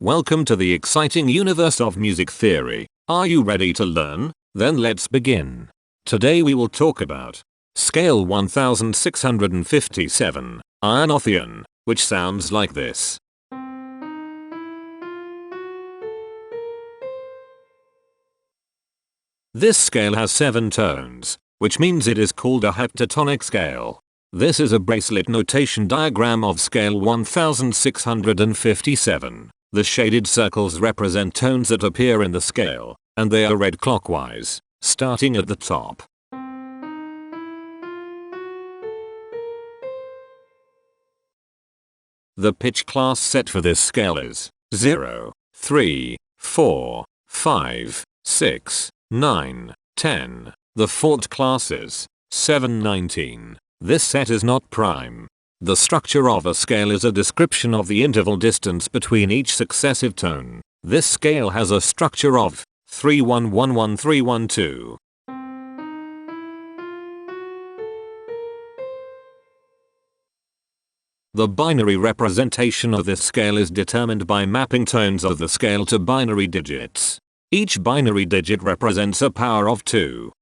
Welcome to the exciting universe of music theory. Are you ready to learn? Then let's begin. Today we will talk about scale 1657, Ionothian, which sounds like this. This scale has 7 tones, which means it is called a heptatonic scale. This is a bracelet notation diagram of scale 1657. The shaded circles represent tones that appear in the scale, and they are read clockwise, starting at the top. The pitch class set for this scale is 0, 3, 4, 5, 6, 9, 10. The fourth class is 7, 19. This set is not prime. The structure of a scale is a description of the interval distance between each successive tone. This scale has a structure of 3 1 1 1 3 1 2. The binary representation of this scale is determined by mapping tones of the scale to binary digits. Each binary digit represents a power of 2.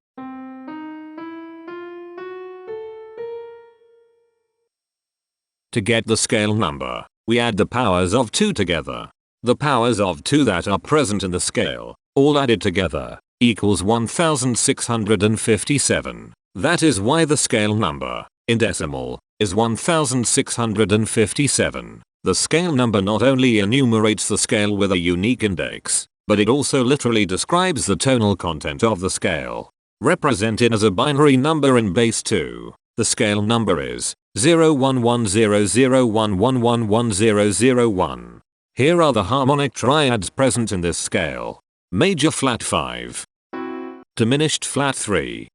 To get the scale number, we add the powers of 2 together. The powers of 2 that are present in the scale, all added together, equals 1657. That is why the scale number, in decimal, is 1657. The scale number not only enumerates the scale with a unique index, but it also literally describes the tonal content of the scale. Represented as a binary number in base 2, the scale number is 0110011111001. Here are the harmonic triads present in this scale. Major flat 5. Diminished flat 3.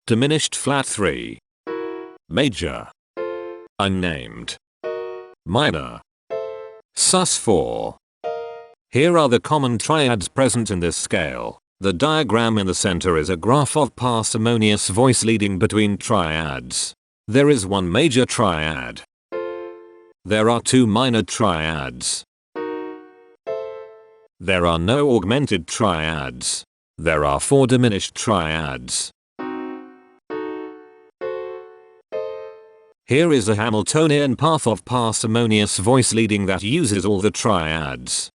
Diminished flat 3. Major. Unnamed. Minor. Sus 4. Here are the common triads present in this scale. The diagram in the center is a graph of parsimonious voice leading between triads. There is one major triad. There are 2 minor triads. There are no augmented triads. There are 4 diminished triads. Here is a Hamiltonian path of parsimonious voice leading that uses all the triads.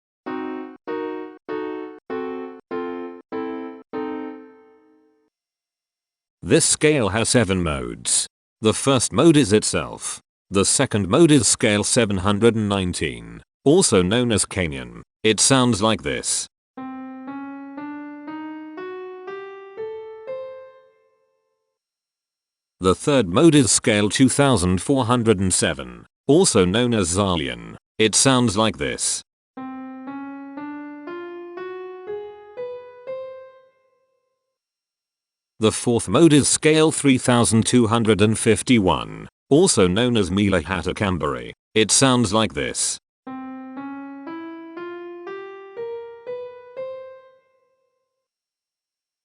This scale has 7 modes. The first mode is itself. The second mode is scale 719, also known as Canyon. It sounds like this. The third mode is scale 2407, also known as Zalian. It sounds like this. The fourth mode is scale 3251, also known as Mila-Hattakambari. It sounds like this.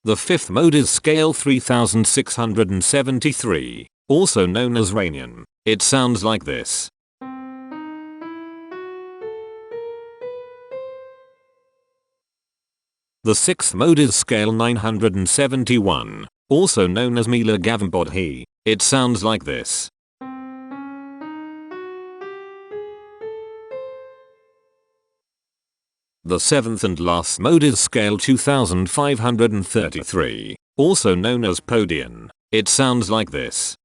The fifth mode is scale 3673, also known as Rainian. It sounds like this. The sixth mode is scale 971, also known as Mila-Gavambodhi. It sounds like this. The seventh and last mode is scale 2533, also known as Podian. It sounds like this.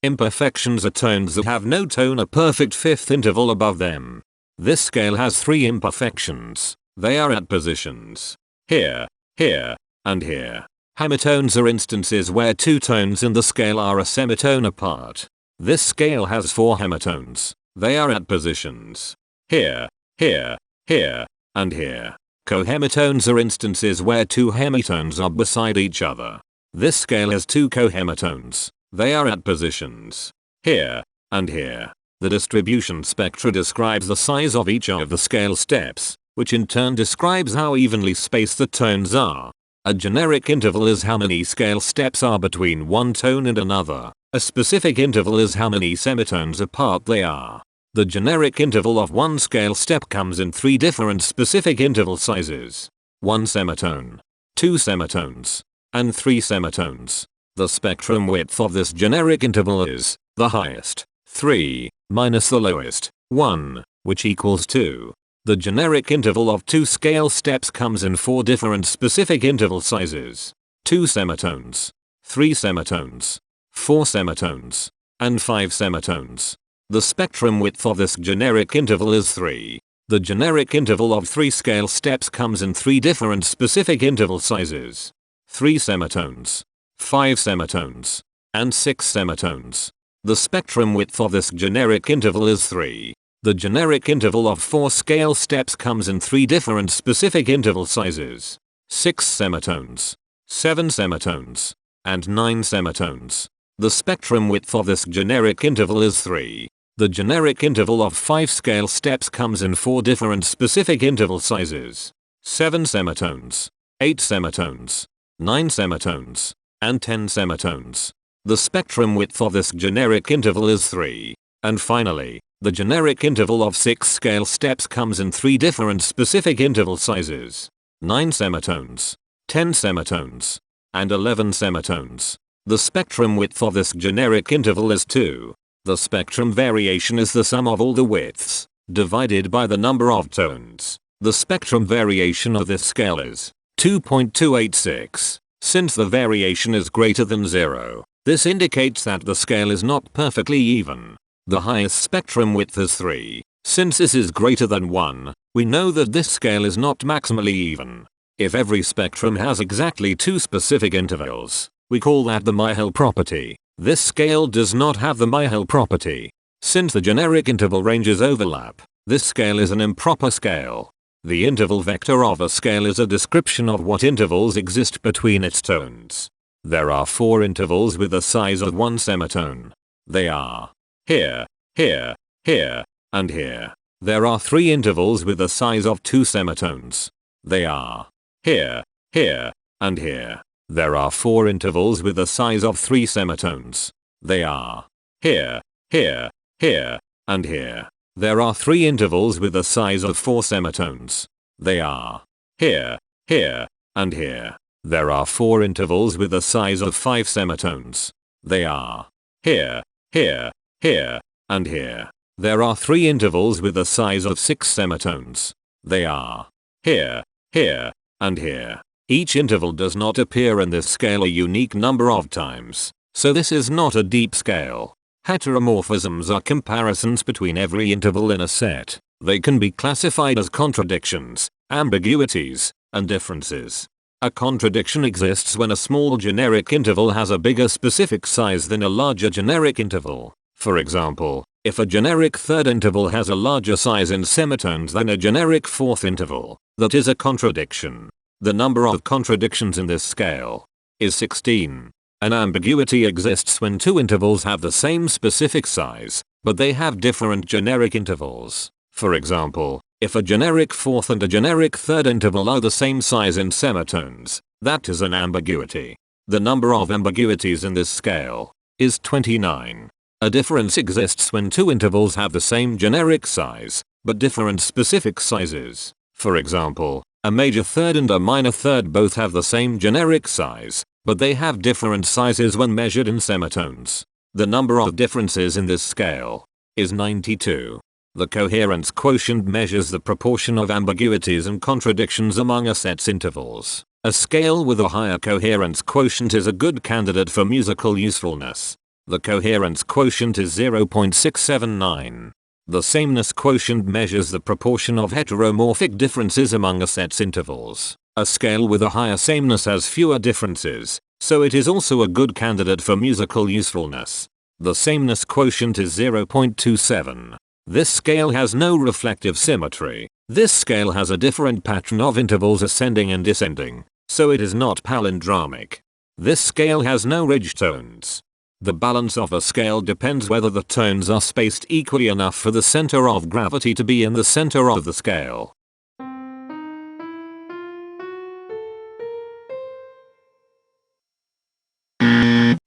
Imperfections are tones that have no tone a perfect fifth interval above them. This scale has 3 imperfections. They are at positions here, here, and here. Hemitones are instances where 2 tones in the scale are a semitone apart. This scale has 4 hemitones. They are at positions here, here, here, and here. Cohemitones are instances where 2 hemitones are beside each other. This scale has 2 cohemitones. They are at positions here and here. The distribution spectra describes the size of each of the scale steps, which in turn describes how evenly spaced the tones are. A generic interval is how many scale steps are between one tone and another. A specific interval is how many semitones apart they are. The generic interval of one scale step comes in 3 different specific interval sizes. 1 semitone, 2 semitones, and 3 semitones. The spectrum width of this generic interval is the highest, 3, minus the lowest, 1, which equals 2. The generic interval of 2 scale steps comes in 4 different specific interval sizes. 2 semitones, 3 semitones, 4 semitones, and 5 semitones. The spectrum width of this generic interval is 3. The generic interval of 3 scale steps comes in 3 different specific interval sizes. 3 semitones, 5 semitones, and 6 semitones. The spectrum width of this generic interval is 3. The generic interval of 4 scale steps comes in 3 different specific interval sizes. 6 semitones, 7 semitones, and 9 semitones. The spectrum width of this generic interval is 3. The generic interval of 5 scale steps comes in 4 different specific interval sizes. 7 semitones, 8 semitones, 9 semitones, and 10 semitones. The spectrum width of this generic interval is 3. And finally, the generic interval of 6 scale steps comes in 3 different specific interval sizes. 9 semitones, 10 semitones, and 11 semitones. The spectrum width of this generic interval is 2. The spectrum variation is the sum of all the widths, divided by the number of tones. The spectrum variation of this scale is 2.286. Since the variation is greater than 0, this indicates that the scale is not perfectly even. The highest spectrum width is 3. Since this is greater than 1, we know that this scale is not maximally even. If every spectrum has exactly 2 specific intervals, we call that the Myhill property. This scale does not have the Myhill property. Since the generic interval ranges overlap, this scale is an improper scale. The interval vector of a scale is a description of what intervals exist between its tones. There are 4 intervals with a size of 1 semitone. They are here, here, here, and here. There are 3 intervals with a size of 2 semitones. They are here, here, and here. There are 4 intervals with a size of 3 semitones. They are here, here, here, and here. There are 3 intervals with a size of 4 semitones. They are here, here, and here. There are 4 intervals with a size of 5 semitones. They are here, here, here, and here. There are 3 intervals with a size of 6 semitones. They are here, here, and here. Each interval does not appear in this scale a unique number of times, so this is not a deep scale. Heteromorphisms are comparisons between every interval in a set. They can be classified as contradictions, ambiguities, and differences. A contradiction exists when a small generic interval has a bigger specific size than a larger generic interval. For example, if a generic third interval has a larger size in semitones than a generic fourth interval, that is a contradiction. The number of contradictions in this scale is 16. An ambiguity exists when 2 intervals have the same specific size, but they have different generic intervals. For example, if a generic fourth and a generic third interval are the same size in semitones, that is an ambiguity. The number of ambiguities in this scale is 29. A difference exists when 2 intervals have the same generic size, but different specific sizes. For example, a major third and a minor third both have the same generic size, but they have different sizes when measured in semitones. The number of differences in this scale is 92. The coherence quotient measures the proportion of ambiguities and contradictions among a set's intervals. A scale with a higher coherence quotient is a good candidate for musical usefulness. The coherence quotient is 0.679. The sameness quotient measures the proportion of heteromorphic differences among a set's intervals. A scale with a higher sameness has fewer differences, so it is also a good candidate for musical usefulness. The sameness quotient is 0.27. This scale has no reflective symmetry. This scale has a different pattern of intervals ascending and descending, so it is not palindromic. This scale has no ridge tones. The balance of a scale depends whether the tones are spaced equally enough for the center of gravity to be in the center of the scale.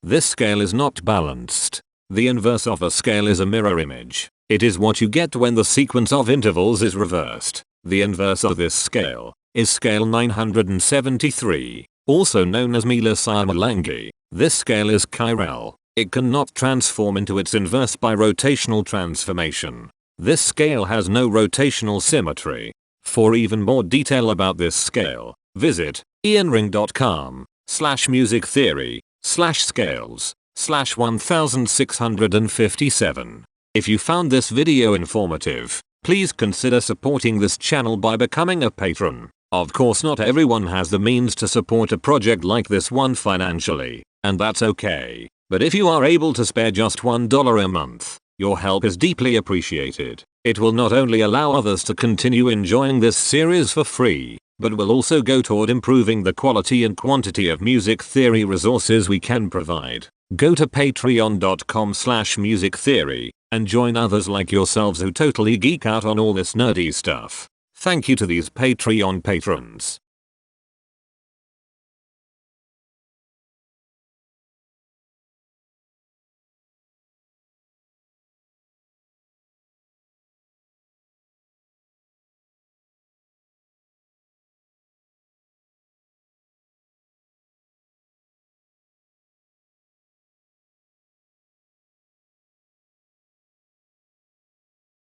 This scale is not balanced. The inverse of a scale is a mirror image. It is what you get when the sequence of intervals is reversed. The inverse of this scale is scale 973, also known as Mila-Samalangi. This scale is chiral. It cannot transform into its inverse by rotational transformation. This scale has no rotational symmetry. For even more detail about this scale, visit ianring.com/musictheory/scales/1657. If you found this video informative, please consider supporting this channel by becoming a patron. Of course, not everyone has the means to support a project like this one financially, and that's okay. But if you are able to spare just $1 a month, your help is deeply appreciated. It will not only allow others to continue enjoying this series for free, but will also go toward improving the quality and quantity of music theory resources we can provide. Go to patreon.com/musictheory and join others like yourselves who totally geek out on all this nerdy stuff. Thank you to these Patreon patrons.